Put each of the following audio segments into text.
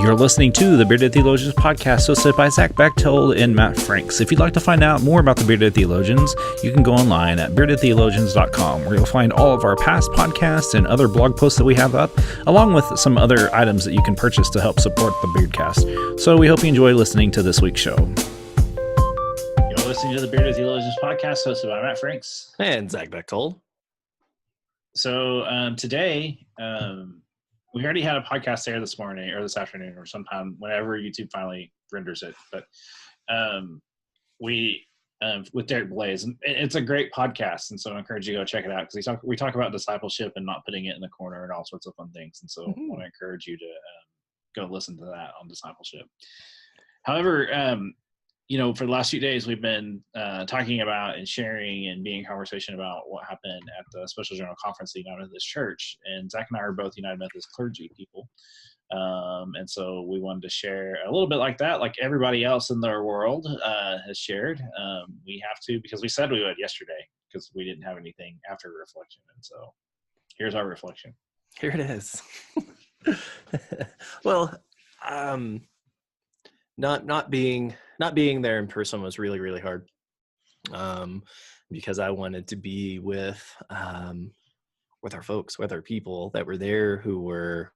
You're listening to the Bearded Theologians podcast hosted by Zach Bechtold and Matt Franks. If you'd like to find out more about the Bearded Theologians, you can go online at beardedtheologians.com, where you'll find all of our past podcasts and other blog posts that we have up, along with some other items that you can purchase to help support the Beardcast. So we hope you enjoy listening to this week's show. You're listening to the Bearded Theologians podcast hosted by Matt Franks and Zach Bechtold. So today, we already had a podcast there this morning or this afternoon or sometime whenever YouTube finally renders it. But we with Derek Blaze, and it's a great podcast, and so I encourage you to go check it out because we talk about discipleship and not putting it in the corner and all sorts of fun things. And so I want to encourage you to go listen to that on discipleship. However, for the last few days, we've been talking about and sharing and being in conversation about what happened at the Special General Conference of the United Methodist Church. And Zach and I are both United Methodist clergy people. And so we wanted to share a little bit like that, like everybody else in their world has shared. We have to, because we said we would yesterday, because we didn't have anything after reflection. And so here's our reflection. Here it is. Well, not being there in person was really, really hard, because I wanted to be with our folks, with our people that were there, who were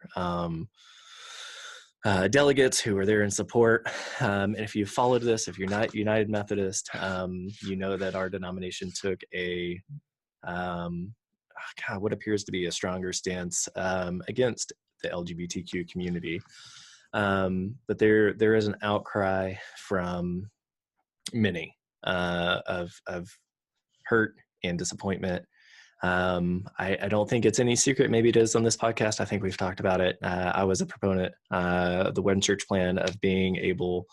delegates, who were there in support. And if you followed this, if you're not United Methodist, you know that our denomination took a what appears to be a stronger stance against the LGBTQ community. But there is an outcry from many of hurt and disappointment. I don't think it's any secret. Maybe it is on this podcast. I think we've talked about it. I was a proponent of the One Church plan of being able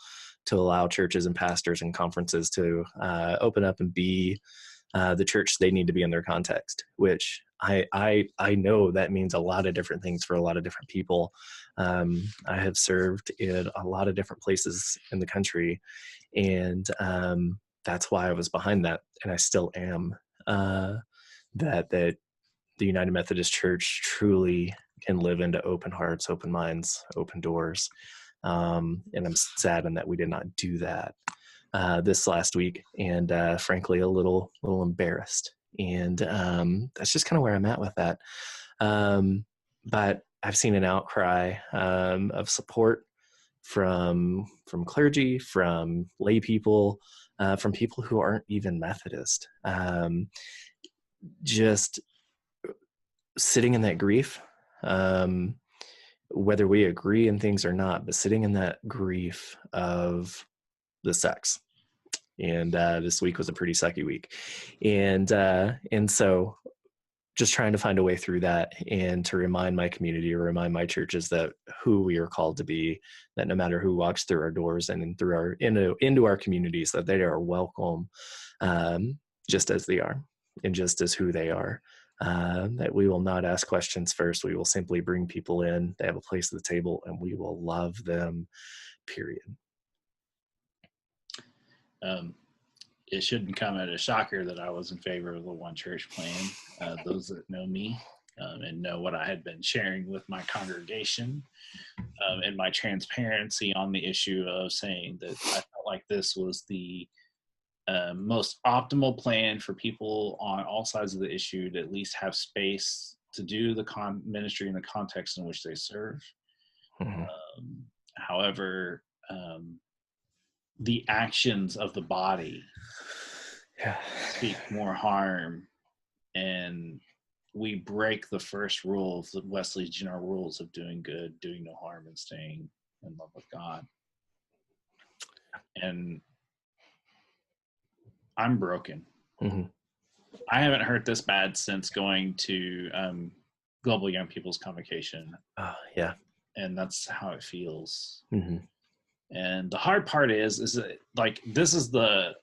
to allow churches and pastors and conferences to open up and be the church they need to be in their context, which I know that means a lot of different things for a lot of different people. I have served in a lot of different places in the country, and that's why I was behind that, and I still am. That the United Methodist Church truly can live into open hearts, open minds, open doors, and I'm saddened that we did not do that this last week, and frankly, a little embarrassed. And that's just kind of where I'm at with that. But I've seen an outcry of support from clergy, from lay people, from people who aren't even Methodist. Just sitting in that grief, whether we agree in things or not, but sitting in that grief of the sex. And this week was a pretty sucky week. And so just trying to find a way through that and to remind my community or remind my churches that who we are called to be, that no matter who walks through our doors and through our into our communities, that they are welcome just as they are and just as who they are. That we will not ask questions first. We will simply bring people in. They have a place at the table and we will love them, period. It shouldn't come as a shocker that I was in favor of the One Church plan. Those that know me and know what I had been sharing with my congregation and my transparency on the issue of saying that I felt like this was the most optimal plan for people on all sides of the issue to at least have space to do the ministry in the context in which they serve. Mm-hmm. However, the actions of the body speak more harm, and we break the first rule of the Wesley's general rules of doing good, doing no harm, and staying in love with God. And I'm broken. Mm-hmm. I haven't hurt this bad since going to Global Young People's Convocation. Oh, yeah. And that's how it feels. Mm-hmm. And the hard part is that like this is the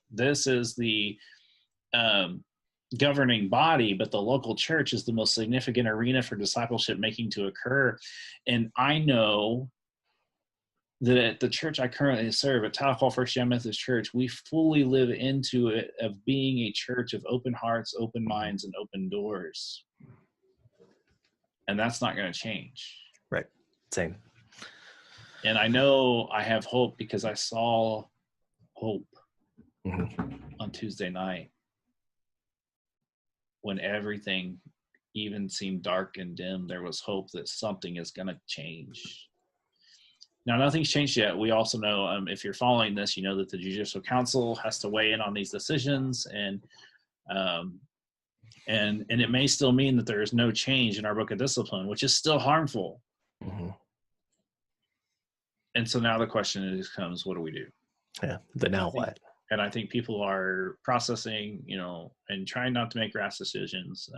governing body, but the local church is the most significant arena for discipleship making to occur. And I know that at the church I currently serve, at Tahoe First United Methodist Church, we fully live into it of being a church of open hearts, open minds, and open doors. And that's not going to change. Right. Same. And I know I have hope because I saw hope on Tuesday night when everything even seemed dark and dim. There was hope that something is going to change. Now, nothing's changed yet. We also know, if you're following this, you know that the Judicial Council has to weigh in on these decisions, and it may still mean that there is no change in our book of discipline, which is still harmful. Mm-hmm. And so now the question comes, what do we do? Yeah. The now what? And I think people are processing, and trying not to make rash decisions.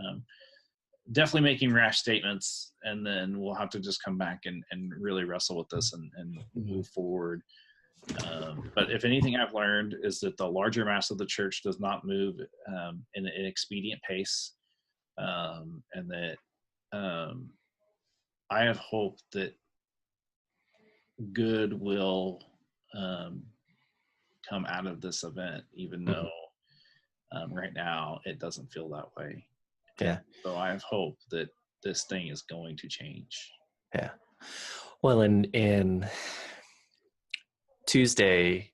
Definitely making rash statements, and then we'll have to just come back and really wrestle with this and move forward. But if anything I've learned is that the larger mass of the church does not move in an expedient pace, and that I have hope that good will come out of this event, even though right now it doesn't feel that way. Yeah. So I have hope that this thing is going to change. Yeah. Well, in Tuesday,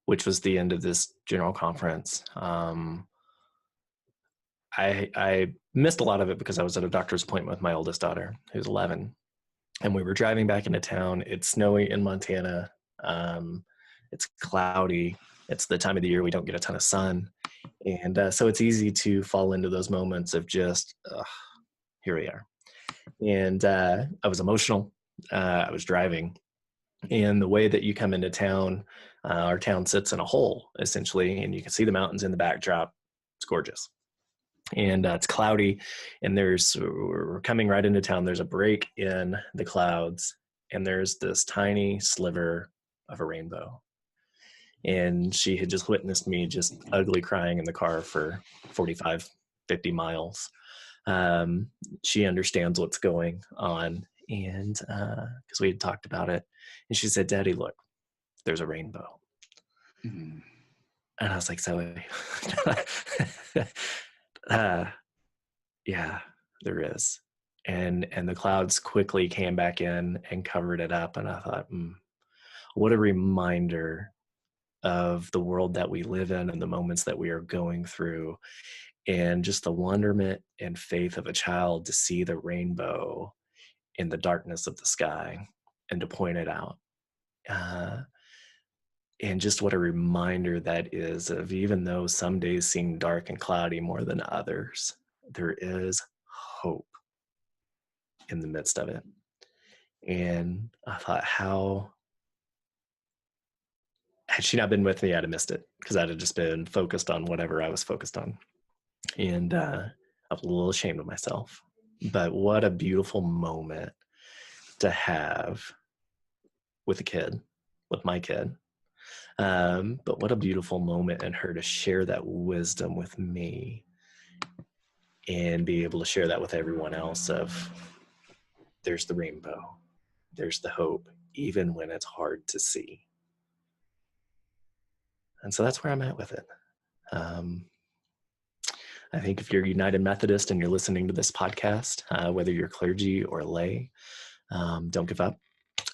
which was the end of this general conference, I missed a lot of it because I was at a doctor's appointment with my oldest daughter, who's 11, and we were driving back into town. It's snowy in Montana. It's cloudy. It's the time of the year we don't get a ton of sun, and so it's easy to fall into those moments of just, here we are. And I was emotional. I was driving, and the way that you come into town, our town sits in a hole essentially, and you can see the mountains in the backdrop. It's gorgeous. And it's cloudy, and we're coming right into town. There's a break in the clouds, and there's this tiny sliver of a rainbow. And she had just witnessed me just ugly crying in the car for 45, 50 miles. She understands what's going on, and because we had talked about it, and she said, "Daddy, look, there's a rainbow." Mm-hmm. And I was like, "Zoe, yeah, there is." And the clouds quickly came back in and covered it up, and I thought, what a reminder of the world that we live in and the moments that we are going through, and just the wonderment and faith of a child to see the rainbow in the darkness of the sky and to point it out. And just what a reminder that is of, even though some days seem dark and cloudy more than others, there is hope in the midst of it. And I thought, how had she not been with me, I'd have missed it, because I'd have just been focused on whatever I was focused on. And I was a little ashamed of myself. But what a beautiful moment to have with a kid, with my kid. But what a beautiful moment in her to share that wisdom with me and be able to share that with everyone else of, there's the rainbow, there's the hope, even when it's hard to see. And so that's where I'm at with it. I think if you're United Methodist and you're listening to this podcast, whether you're clergy or lay, don't give up.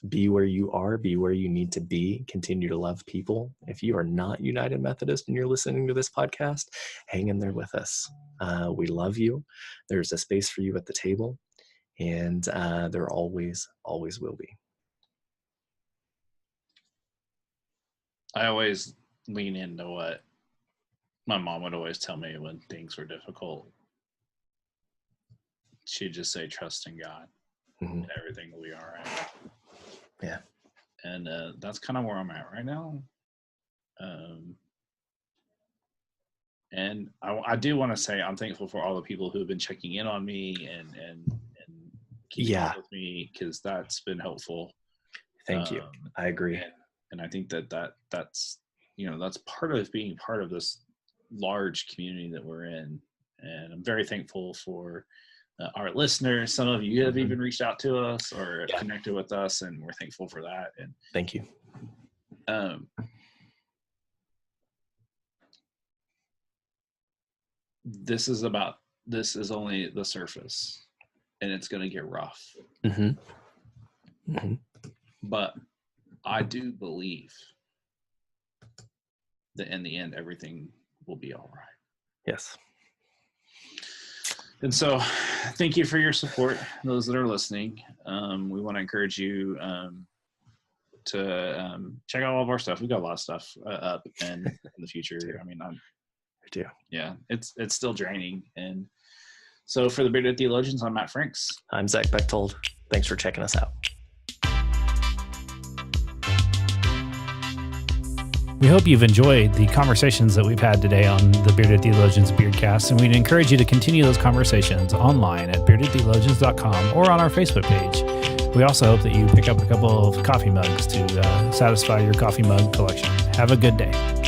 Be where you are, be where you need to be, continue to love people. If you are not United Methodist and you're listening to this podcast, hang in there with us. We love you. There's a space for you at the table, and there always will be. I always lean into what my mom would always tell me when things were difficult. She'd just say, trust in God in everything we are at. Yeah. And that's kind of where I'm at right now. And I do want to say I'm thankful for all the people who have been checking in on me and keeping up with me, because that's been helpful. Thank you. I agree. And I think that's that's part of being part of this large community that we're in. And I'm very thankful for our listeners. Some of you have even reached out to us or connected with us, and we're thankful for that. And thank you. This is only the surface, and it's going to get rough. But I do believe that in the end, everything will be all right. Yes. And so thank you for your support, those that are listening. We want to encourage you to check out all of our stuff. We've got a lot of stuff up in the future. I mean, yeah, it's still draining. And so for the Bearded Theologians, I'm Matt Franks. I'm Zach Bechtold. Thanks for checking us out. We hope you've enjoyed the conversations that we've had today on the Bearded Theologians Beardcast, and we'd encourage you to continue those conversations online at beardedtheologians.com or on our Facebook page. We also hope that you pick up a couple of coffee mugs to satisfy your coffee mug collection. Have a good day.